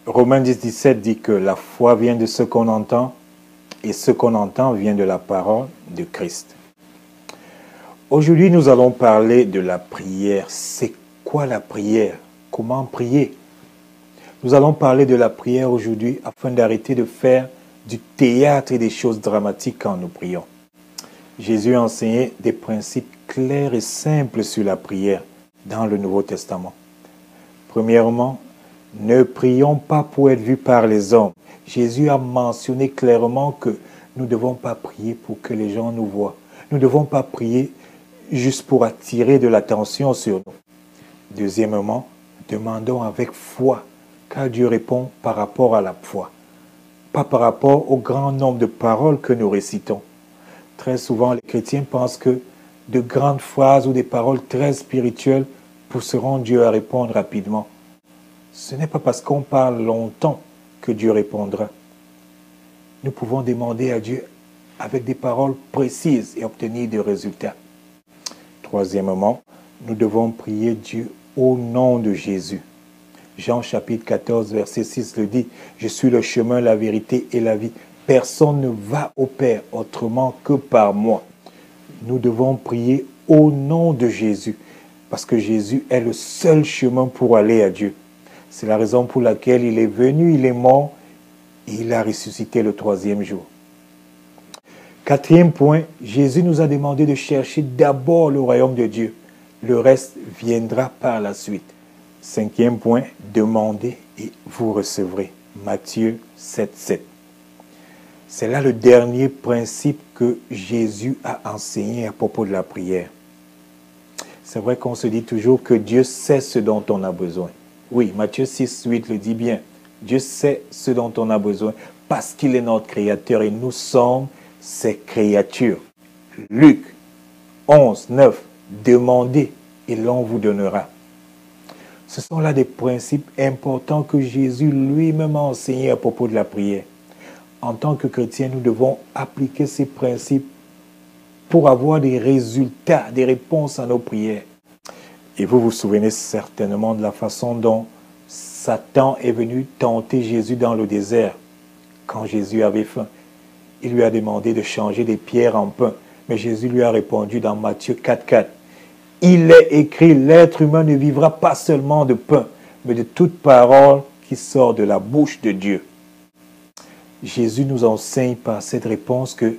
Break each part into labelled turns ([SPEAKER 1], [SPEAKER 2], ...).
[SPEAKER 1] Romains 10, 17 dit que la foi vient de ce qu'on entend et ce qu'on entend vient de la parole de Christ. Aujourd'hui, nous allons parler de la prière. C'est quoi la prière? Comment prier? Nous allons parler de la prière aujourd'hui afin d'arrêter de faire du théâtre et des choses dramatiques quand nous prions. Jésus a enseigné des principes clairs et simples sur la prière dans le Nouveau Testament. Premièrement, ne prions pas pour être vus par les hommes. Jésus a mentionné clairement que nous ne devons pas prier pour que les gens nous voient. Nous ne devons pas prier juste pour attirer de l'attention sur nous. Deuxièmement, demandons avec foi, car Dieu répond par rapport à la foi, pas par rapport au grand nombre de paroles que nous récitons. Très souvent, les chrétiens pensent que de grandes phrases ou des paroles très spirituelles pousseront Dieu à répondre rapidement. Ce n'est pas parce qu'on parle longtemps que Dieu répondra. Nous pouvons demander à Dieu avec des paroles précises et obtenir des résultats. Troisièmement, nous devons prier Dieu au nom de Jésus. Jean chapitre 14, verset 6 le dit, « Je suis le chemin, la vérité et la vie. Personne ne va au Père autrement que par moi. » Nous devons prier au nom de Jésus, parce que Jésus est le seul chemin pour aller à Dieu. C'est la raison pour laquelle il est venu, il est mort et il a ressuscité le troisième jour. Quatrième point, Jésus nous a demandé de chercher d'abord le royaume de Dieu. Le reste viendra par la suite. Cinquième point, demandez et vous recevrez. Matthieu 7, 7. C'est là le dernier principe que Jésus a enseigné à propos de la prière. C'est vrai qu'on se dit toujours que Dieu sait ce dont on a besoin. Oui, Matthieu 6, 8 le dit bien. Dieu sait ce dont on a besoin parce qu'il est notre créateur et nous sommes ses créatures. Luc 11, 9. Demandez et l'on vous donnera. Ce sont là des principes importants que Jésus lui-même a enseignés à propos de la prière. En tant que chrétiens, nous devons appliquer ces principes pour avoir des résultats, des réponses à nos prières. Et vous vous souvenez certainement de la façon dont Satan est venu tenter Jésus dans le désert quand Jésus avait faim. Il lui a demandé de changer des pierres en pain. Mais Jésus lui a répondu dans Matthieu 4, 4. Il est écrit, l'être humain ne vivra pas seulement de pain, mais de toute parole qui sort de la bouche de Dieu. Jésus nous enseigne par cette réponse que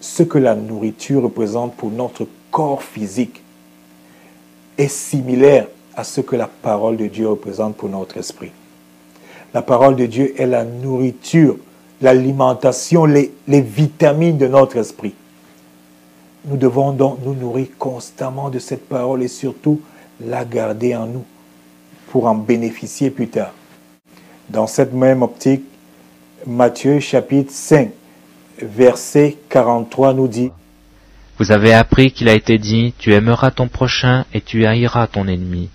[SPEAKER 1] ce que la nourriture représente pour notre corps physique est similaire à ce que la parole de Dieu représente pour notre esprit. La parole de Dieu est la nourriture, l'alimentation, les vitamines de notre esprit. Nous devons donc nous nourrir constamment de cette parole et surtout la garder en nous pour en bénéficier plus tard. Dans cette même optique, Matthieu chapitre 5, verset 43 nous dit «
[SPEAKER 2] Vous avez appris qu'il a été dit, tu aimeras ton prochain et tu haïras ton ennemi.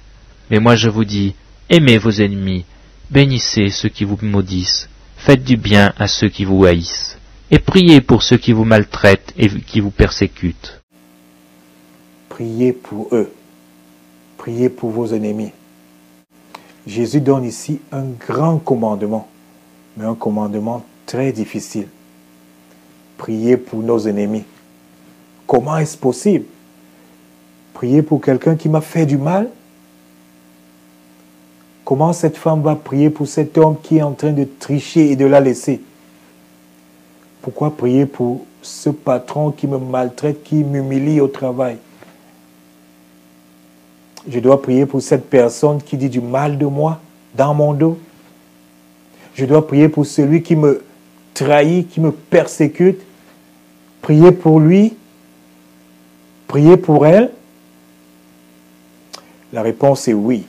[SPEAKER 2] Mais moi je vous dis, aimez vos ennemis, bénissez ceux qui vous maudissent, faites du bien à ceux qui vous haïssent, et priez pour ceux qui vous maltraitent et qui vous persécutent. »
[SPEAKER 1] Priez pour eux, priez pour vos ennemis. Jésus donne ici un grand commandement, mais un commandement très difficile. Priez pour nos ennemis. Comment est-ce possible? Prier pour quelqu'un qui m'a fait du mal? Comment cette femme va prier pour cet homme qui est en train de tricher et de la laisser? Pourquoi prier pour ce patron qui me maltraite, qui m'humilie au travail? Je dois prier pour cette personne qui dit du mal de moi dans mon dos. Je dois prier pour celui qui me trahit, qui me persécute. Prier pour lui. Prier pour elle. La réponse est oui.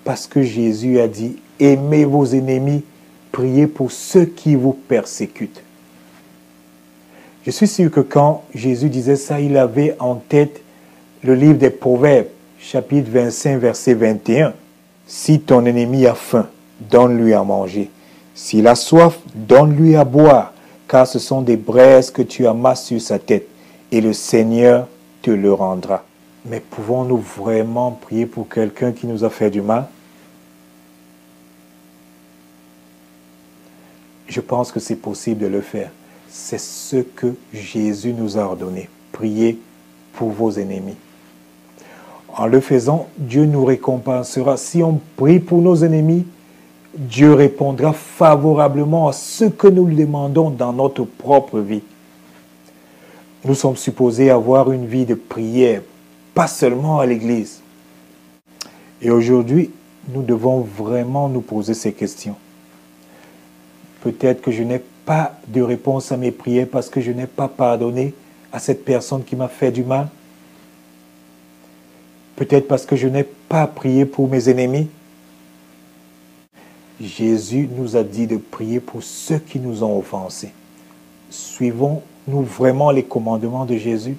[SPEAKER 1] Parce que Jésus a dit, aimez vos ennemis, priez pour ceux qui vous persécutent. Je suis sûr que quand Jésus disait ça, il avait en tête le livre des Proverbes, chapitre 25, verset 21. Si ton ennemi a faim, donne-lui à manger. S'il a soif, donne-lui à boire, car ce sont des braises que tu amasses sur sa tête, et le Seigneur te le rendra. Mais pouvons-nous vraiment prier pour quelqu'un qui nous a fait du mal? Je pense que c'est possible de le faire. C'est ce que Jésus nous a ordonné. Priez pour vos ennemis. En le faisant, Dieu nous récompensera. Si on prie pour nos ennemis, Dieu répondra favorablement à ce que nous lui demandons dans notre propre vie. Nous sommes supposés avoir une vie de prière, pas seulement à l'église. Et aujourd'hui, nous devons vraiment nous poser ces questions. Peut-être que je n'ai pas de réponse à mes prières parce que je n'ai pas pardonné à cette personne qui m'a fait du mal. Peut-être parce que je n'ai pas prié pour mes ennemis. Jésus nous a dit de prier pour ceux qui nous ont offensés. Suivons-nous vraiment les commandements de Jésus?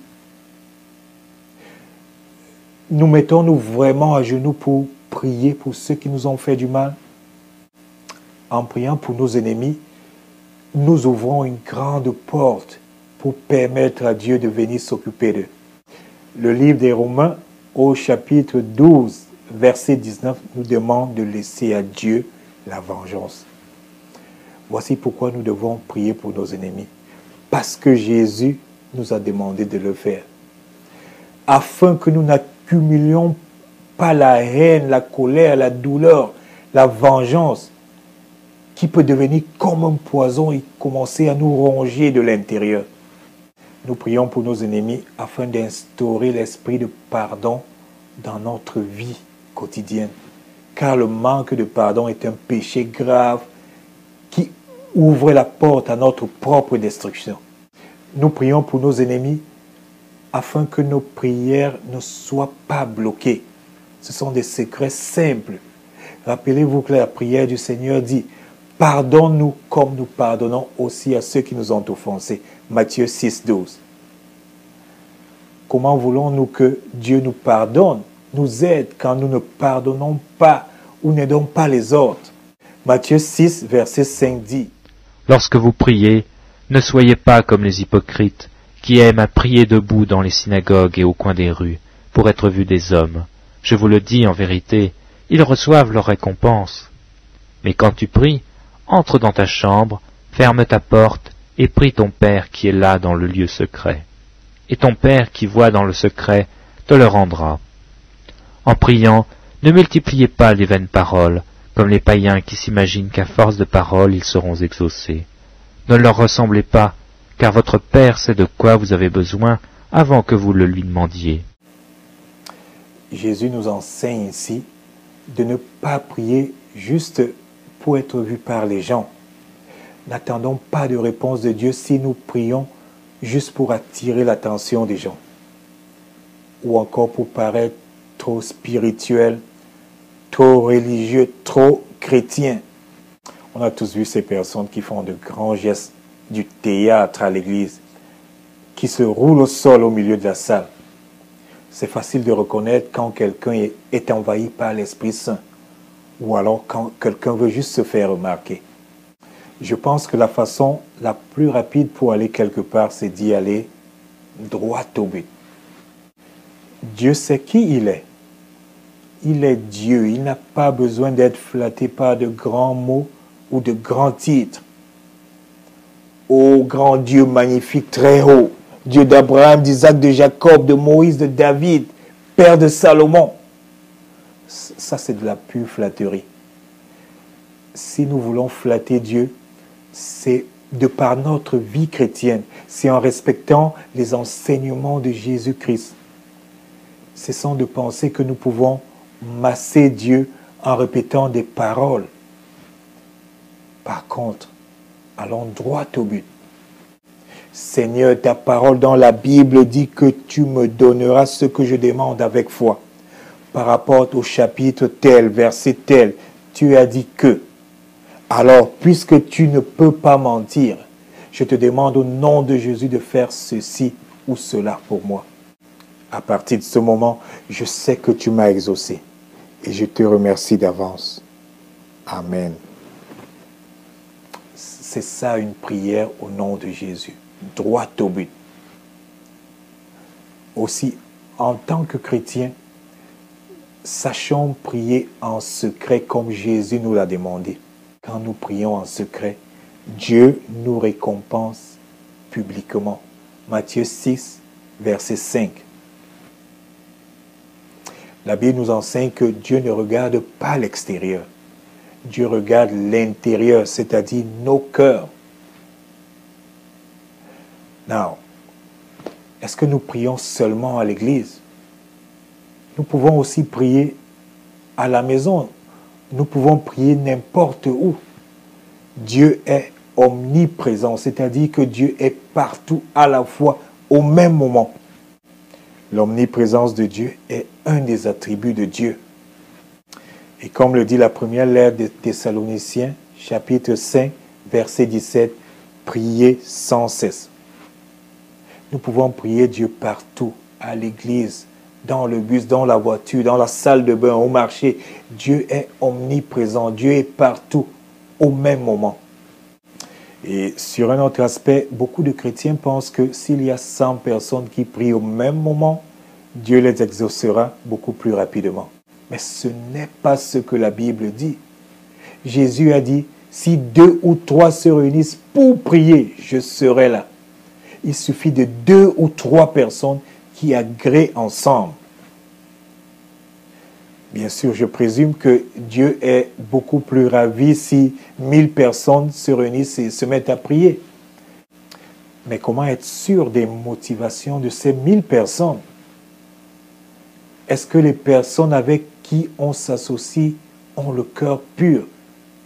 [SPEAKER 1] Nous mettons-nous vraiment à genoux pour prier pour ceux qui nous ont fait du mal? En priant pour nos ennemis, nous ouvrons une grande porte pour permettre à Dieu de venir s'occuper d'eux. Le livre des Romains, au chapitre 12, verset 19, nous demande de laisser à Dieu la vengeance. Voici pourquoi nous devons prier pour nos ennemis. Parce que Jésus nous a demandé de le faire. Afin que nous n'accumulions pas la haine, la colère, la douleur, la vengeance, qui peut devenir comme un poison et commencer à nous ronger de l'intérieur. Nous prions pour nos ennemis afin d'instaurer l'esprit de pardon dans notre vie quotidienne. Car le manque de pardon est un péché grave qui ouvre la porte à notre propre destruction. Nous prions pour nos ennemis afin que nos prières ne soient pas bloquées. Ce sont des secrets simples. Rappelez-vous que la prière du Seigneur dit « Pardonne-nous comme nous pardonnons aussi à ceux qui nous ont offensés ». Matthieu 6, 12. Comment voulons-nous que Dieu nous pardonne, nous aide quand nous ne pardonnons pas ou n'aidons pas les autres? Matthieu 6, verset 5 dit
[SPEAKER 2] « Lorsque vous priez, ne soyez pas comme les hypocrites, qui aiment à prier debout dans les synagogues et au coin des rues, pour être vus des hommes. Je vous le dis en vérité, ils reçoivent leur récompense. Mais quand tu pries, entre dans ta chambre, ferme ta porte, et prie ton Père qui est là dans le lieu secret. Et ton Père qui voit dans le secret te le rendra. En priant, ne multipliez pas les vaines paroles, comme les païens qui s'imaginent qu'à force de paroles ils seront exaucés. Ne leur ressemblez pas, car votre Père sait de quoi vous avez besoin avant que vous le lui demandiez. »
[SPEAKER 1] Jésus nous enseigne ici de ne pas prier juste pour être vu par les gens. N'attendons pas de réponse de Dieu si nous prions juste pour attirer l'attention des gens ou encore pour paraître trop spirituel, trop religieux, trop chrétien. On a tous vu ces personnes qui font de grands gestes du théâtre à l'église, qui se roulent au sol au milieu de la salle. C'est facile de reconnaître quand quelqu'un est envahi par l'Esprit Saint ou alors quand quelqu'un veut juste se faire remarquer. Je pense que la façon la plus rapide pour aller quelque part, c'est d'y aller droit au but. Dieu sait qui il est. Il est Dieu. Il n'a pas besoin d'être flatté par de grands mots ou de grands titres. Ô grand Dieu magnifique, très haut, Dieu d'Abraham, d'Isaac, de Jacob, de Moïse, de David, Père de Salomon. Ça, c'est de la pure flatterie. Si nous voulons flatter Dieu, c'est de par notre vie chrétienne, c'est en respectant les enseignements de Jésus-Christ. Cessons de penser que nous pouvons masser Dieu en répétant des paroles. Par contre, allons droit au but. Seigneur, ta parole dans la Bible dit que tu me donneras ce que je demande avec foi. Par rapport au chapitre tel, verset tel, tu as dit que. Alors, puisque tu ne peux pas mentir, je te demande au nom de Jésus de faire ceci ou cela pour moi. À partir de ce moment, je sais que tu m'as exaucé et je te remercie d'avance. Amen. C'est ça une prière au nom de Jésus, droit au but. Aussi, en tant que chrétien, sachons prier en secret comme Jésus nous l'a demandé. Quand nous prions en secret, Dieu nous récompense publiquement. Matthieu 6, verset 5. La Bible nous enseigne que Dieu ne regarde pas l'extérieur. Dieu regarde l'intérieur, c'est-à-dire nos cœurs. Now, est-ce que nous prions seulement à l'église? Nous pouvons aussi prier à la maison. Nous pouvons prier n'importe où. Dieu est omniprésent, c'est-à-dire que Dieu est partout à la fois, au même moment. L'omniprésence de Dieu est un des attributs de Dieu. Et comme le dit la première lettre des Thessaloniciens, chapitre 5, verset 17, priez sans cesse. Nous pouvons prier Dieu partout, à l'église, dans le bus, dans la voiture, dans la salle de bain, au marché. Dieu est omniprésent, Dieu est partout, au même moment. Et sur un autre aspect, beaucoup de chrétiens pensent que s'il y a 100 personnes qui prient au même moment, Dieu les exaucera beaucoup plus rapidement. Mais ce n'est pas ce que la Bible dit. Jésus a dit, si 2 ou 3 se réunissent pour prier, je serai là. Il suffit de 2 ou 3 personnes qui agréent ensemble. Bien sûr, je présume que Dieu est beaucoup plus ravi si 1000 personnes se réunissent et se mettent à prier. Mais comment être sûr des motivations de ces 1000 personnes? Est-ce que les personnes avec qui on s'associe ont le cœur pur,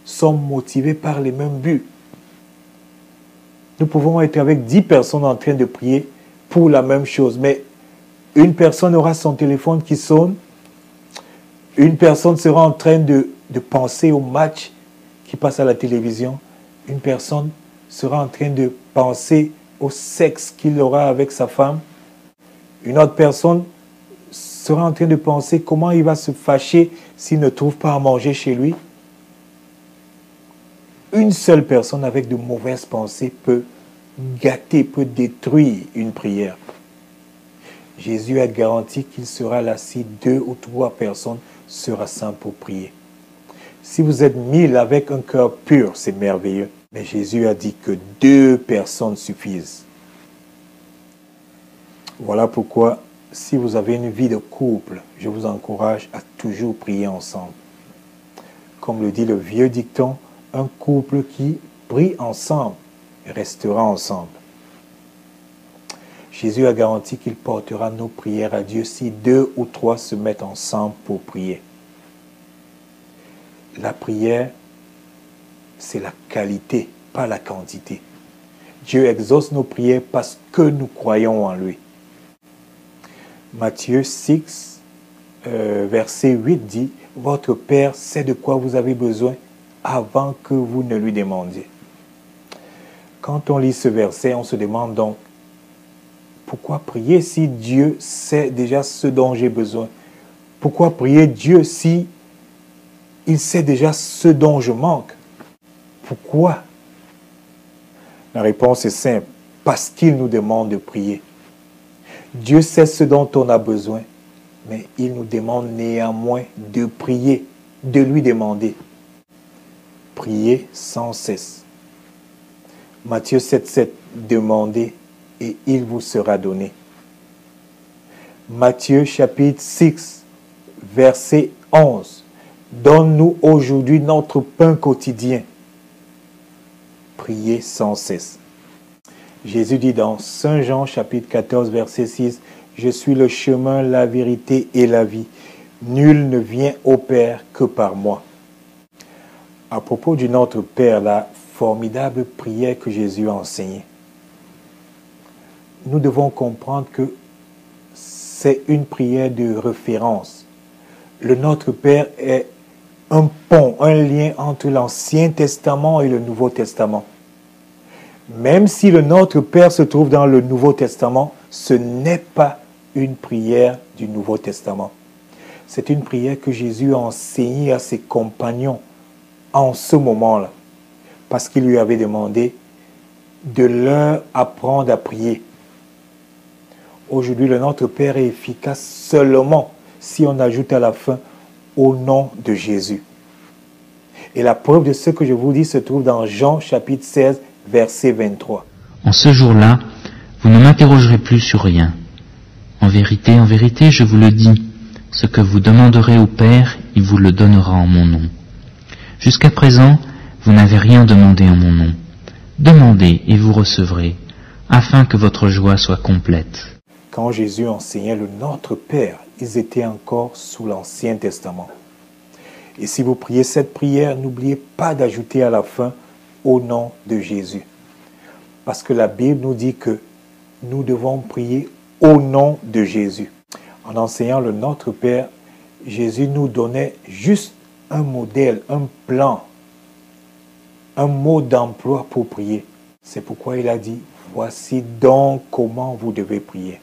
[SPEAKER 1] sont motivées par les mêmes buts? Nous pouvons être avec 10 personnes en train de prier pour la même chose, mais une personne aura son téléphone qui sonne, une personne sera en train de penser au match qui passe à la télévision, une personne sera en train de penser au sexe qu'il aura avec sa femme, une autre personne sera en train de penser comment il va se fâcher s'il ne trouve pas à manger chez lui. Une seule personne avec de mauvaises pensées peut gâter, peut détruire une prière. Jésus a garanti qu'il sera là si 2 ou 3 personnes se rassemblent pour prier. Si vous êtes 1000 avec un cœur pur, c'est merveilleux. Mais Jésus a dit que 2 personnes suffisent. Voilà pourquoi, si vous avez une vie de couple, je vous encourage à toujours prier ensemble. Comme le dit le vieux dicton, un couple qui prie ensemble restera ensemble. Jésus a garanti qu'il portera nos prières à Dieu si 2 ou 3 se mettent ensemble pour prier. La prière, c'est la qualité, pas la quantité. Dieu exauce nos prières parce que nous croyons en lui. Matthieu 6, verset 8 dit, « Votre Père sait de quoi vous avez besoin avant que vous ne lui demandiez. » Quand on lit ce verset, on se demande donc, pourquoi prier si Dieu sait déjà ce dont j'ai besoin? Pourquoi prier Dieu si il sait déjà ce dont je manque? Pourquoi? La réponse est simple, parce qu'il nous demande de prier. Dieu sait ce dont on a besoin, mais il nous demande néanmoins de prier, de lui demander. Priez sans cesse. Matthieu 7,7, demandez et il vous sera donné. Matthieu chapitre 6, verset 11. Donne-nous aujourd'hui notre pain quotidien. Priez sans cesse. Jésus dit dans Saint Jean chapitre 14, verset 6, « Je suis le chemin, la vérité et la vie. Nul ne vient au Père que par moi. » À propos du Notre Père, la formidable prière que Jésus a enseignée, nous devons comprendre que c'est une prière de référence. Le Notre Père est un pont, un lien entre l'Ancien Testament et le Nouveau Testament. Même si le Notre Père se trouve dans le Nouveau Testament, ce n'est pas une prière du Nouveau Testament. C'est une prière que Jésus a enseignée à ses compagnons en ce moment-là, parce qu'il lui avait demandé de leur apprendre à prier. Aujourd'hui, le Notre Père est efficace seulement si on ajoute à la fin « au nom de Jésus ». Et la preuve de ce que je vous dis se trouve dans Jean chapitre 16, verset 23.
[SPEAKER 2] En ce jour-là, vous ne m'interrogerez plus sur rien. En vérité, je vous le dis, ce que vous demanderez au Père, il vous le donnera en mon nom. Jusqu'à présent, vous n'avez rien demandé en mon nom. Demandez et vous recevrez, afin que votre joie soit complète.
[SPEAKER 1] Quand Jésus enseignait le Notre Père, ils étaient encore sous l'Ancien Testament. Et si vous priez cette prière, n'oubliez pas d'ajouter à la fin « au nom de Jésus ». Parce que la Bible nous dit que nous devons prier au nom de Jésus. En enseignant le Notre Père, Jésus nous donnait juste un modèle, un plan, un mot d'emploi pour prier. C'est pourquoi il a dit « voici donc comment vous devez prier ».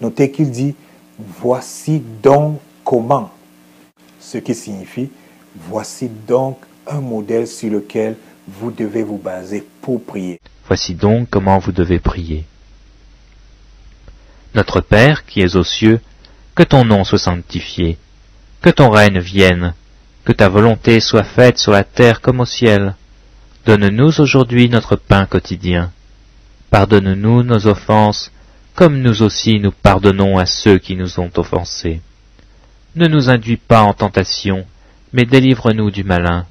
[SPEAKER 1] Notez qu'il dit « voici donc comment ». Ce qui signifie « voici donc un modèle sur lequel vous devez vous baser pour prier ».
[SPEAKER 2] Voici donc comment vous devez prier. Notre Père qui es aux cieux, que ton nom soit sanctifié, que ton règne vienne, que ta volonté soit faite sur la terre comme au ciel. Donne-nous aujourd'hui notre pain quotidien. Pardonne-nous nos offenses, comme nous aussi nous pardonnons à ceux qui nous ont offensés. Ne nous induis pas en tentation, mais délivre-nous du malin,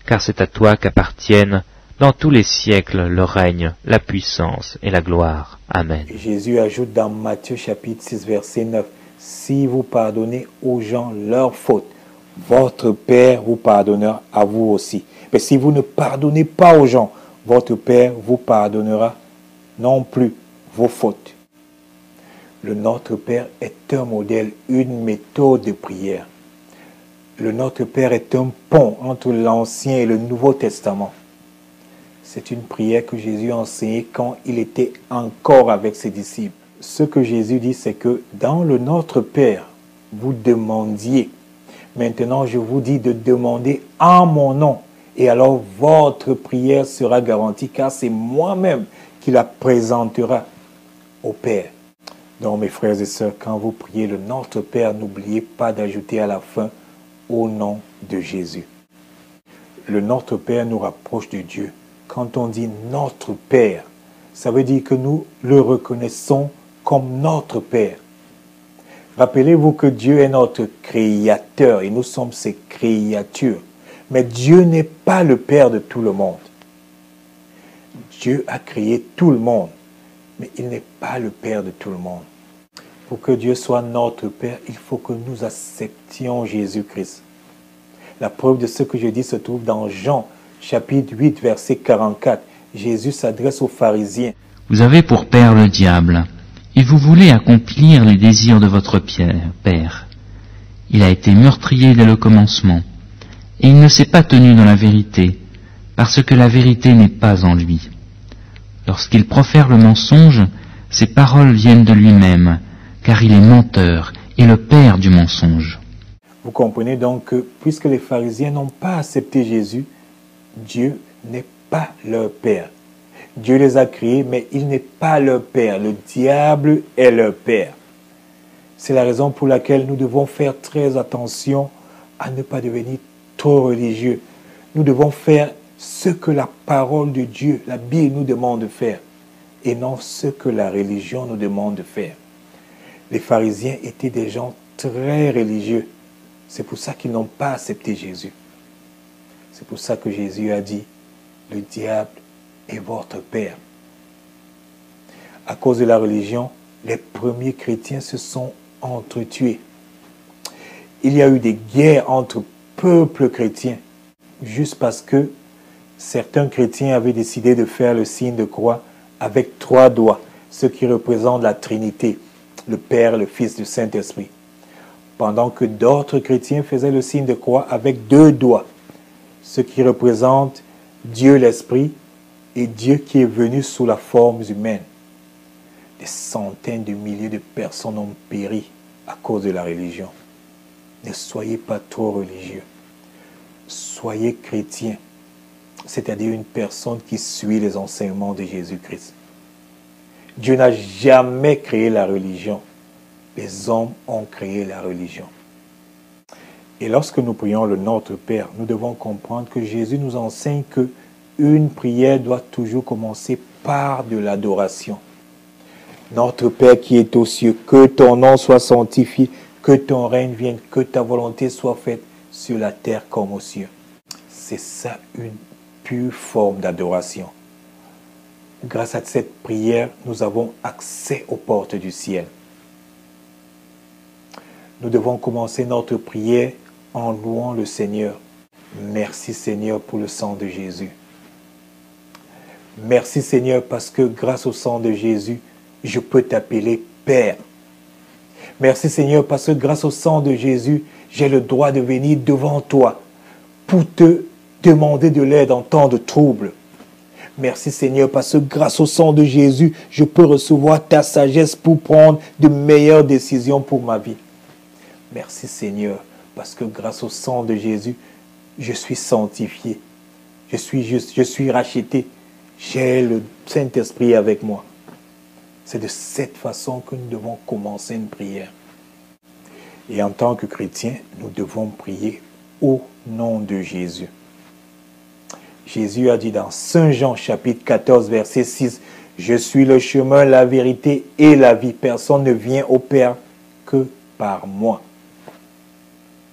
[SPEAKER 2] car c'est à toi qu'appartiennent dans tous les siècles le règne, la puissance et la gloire. Amen.
[SPEAKER 1] Et Jésus ajoute dans Matthieu chapitre 6 verset 9, « Si vous pardonnez aux gens leurs fautes, votre Père vous pardonnera à vous aussi. Mais si vous ne pardonnez pas aux gens, votre Père vous pardonnera non plus vos fautes. » Le Notre Père est un modèle, une méthode de prière. Le Notre Père est un pont entre l'Ancien et le Nouveau Testament. C'est une prière que Jésus a enseignée quand il était encore avec ses disciples. Ce que Jésus dit, c'est que dans le Notre Père, vous demandiez. Maintenant, je vous dis de demander en mon nom. Et alors, votre prière sera garantie, car c'est moi-même qui la présentera au Père. Donc, mes frères et sœurs, quand vous priez le Notre Père, n'oubliez pas d'ajouter à la fin « au nom de Jésus ». Le Notre Père nous rapproche de Dieu. Quand on dit « Notre Père », ça veut dire que nous le reconnaissons comme notre Père. Rappelez-vous que Dieu est notre Créateur et nous sommes ses créatures. Mais Dieu n'est pas le Père de tout le monde. Dieu a créé tout le monde, mais il n'est pas le Père de tout le monde. Pour que Dieu soit notre Père, il faut que nous acceptions Jésus-Christ. La preuve de ce que je dis se trouve dans Jean, chapitre 8, verset 44. Jésus s'adresse aux pharisiens.
[SPEAKER 2] Vous avez pour père le diable, et vous voulez accomplir les désirs de votre père. Il a été meurtrier dès le commencement, et il ne s'est pas tenu dans la vérité, parce que la vérité n'est pas en lui. Lorsqu'il profère le mensonge, ses paroles viennent de lui-même, car il est menteur et le père du mensonge.
[SPEAKER 1] Vous comprenez donc que, puisque les pharisiens n'ont pas accepté Jésus, Dieu n'est pas leur Père. Dieu les a créés, mais il n'est pas leur Père. Le diable est leur Père. C'est la raison pour laquelle nous devons faire très attention à ne pas devenir trop religieux. Nous devons faire ce que la parole de Dieu, la Bible nous demande de faire, et non ce que la religion nous demande de faire. Les pharisiens étaient des gens très religieux. C'est pour ça qu'ils n'ont pas accepté Jésus. C'est pour ça que Jésus a dit, le diable est votre père. À cause de la religion, les premiers chrétiens se sont entretués. Il y a eu des guerres entre peuples chrétiens, juste parce que certains chrétiens avaient décidé de faire le signe de croix avec 3 doigts, ce qui représente la Trinité, le Père, le Fils, le Saint-Esprit. Pendant que d'autres chrétiens faisaient le signe de croix avec 2 doigts, ce qui représente Dieu l'Esprit et Dieu qui est venu sous la forme humaine. Des centaines de milliers de personnes ont péri à cause de la religion. Ne soyez pas trop religieux. Soyez chrétien, c'est-à-dire une personne qui suit les enseignements de Jésus-Christ. Dieu n'a jamais créé la religion. Les hommes ont créé la religion. Et lorsque nous prions le Notre Père, nous devons comprendre que Jésus nous enseigne que une prière doit toujours commencer par de l'adoration. Notre Père qui est aux cieux, que ton nom soit sanctifié, que ton règne vienne, que ta volonté soit faite sur la terre comme aux cieux. C'est ça une pure forme d'adoration. Grâce à cette prière, nous avons accès aux portes du ciel. Nous devons commencer notre prière en louant le Seigneur. Merci Seigneur pour le sang de Jésus. Merci Seigneur parce que grâce au sang de Jésus, je peux t'appeler Père. Merci Seigneur parce que grâce au sang de Jésus, j'ai le droit de venir devant toi pour te demander de l'aide en temps de trouble. Merci Seigneur parce que grâce au sang de Jésus, je peux recevoir ta sagesse pour prendre de meilleures décisions pour ma vie. Merci Seigneur parce que grâce au sang de Jésus, je suis sanctifié. Je suis juste, je suis racheté. J'ai le Saint-Esprit avec moi. C'est de cette façon que nous devons commencer une prière. Et en tant que chrétiens, nous devons prier au nom de Jésus. Jésus a dit dans Saint Jean chapitre 14 verset 6, « Je suis le chemin, la vérité et la vie. Personne ne vient au Père que par moi. »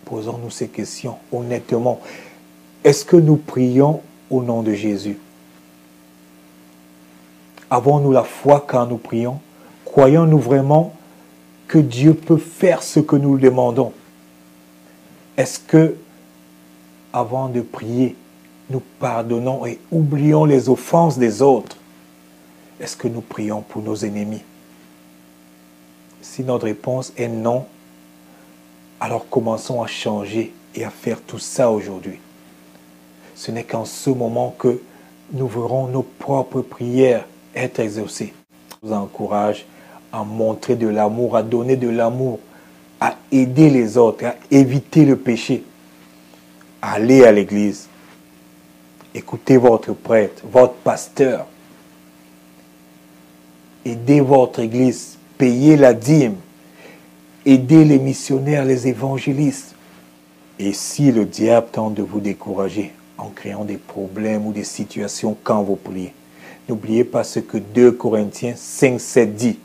[SPEAKER 1] Posons-nous ces questions honnêtement. Est-ce que nous prions au nom de Jésus? Avons-nous la foi quand nous prions? Croyons-nous vraiment que Dieu peut faire ce que nous demandons? Est-ce que, avant de prier, nous pardonnons et oublions les offenses des autres? Est-ce que nous prions pour nos ennemis? Si notre réponse est non, alors commençons à changer et à faire tout ça aujourd'hui. Ce n'est qu'en ce moment que nous verrons nos propres prières être exaucées. Je vous encourage à montrer de l'amour, à donner de l'amour, à aider les autres, à éviter le péché, à aller à l'église. Écoutez votre prêtre, votre pasteur. Aidez votre église, payez la dîme. Aidez les missionnaires, les évangélistes. Et si le diable tente de vous décourager en créant des problèmes ou des situations quand vous priez, n'oubliez pas ce que 2 Corinthiens 5, 7 dit.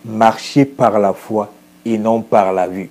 [SPEAKER 1] Marchez par la foi et non par la vue.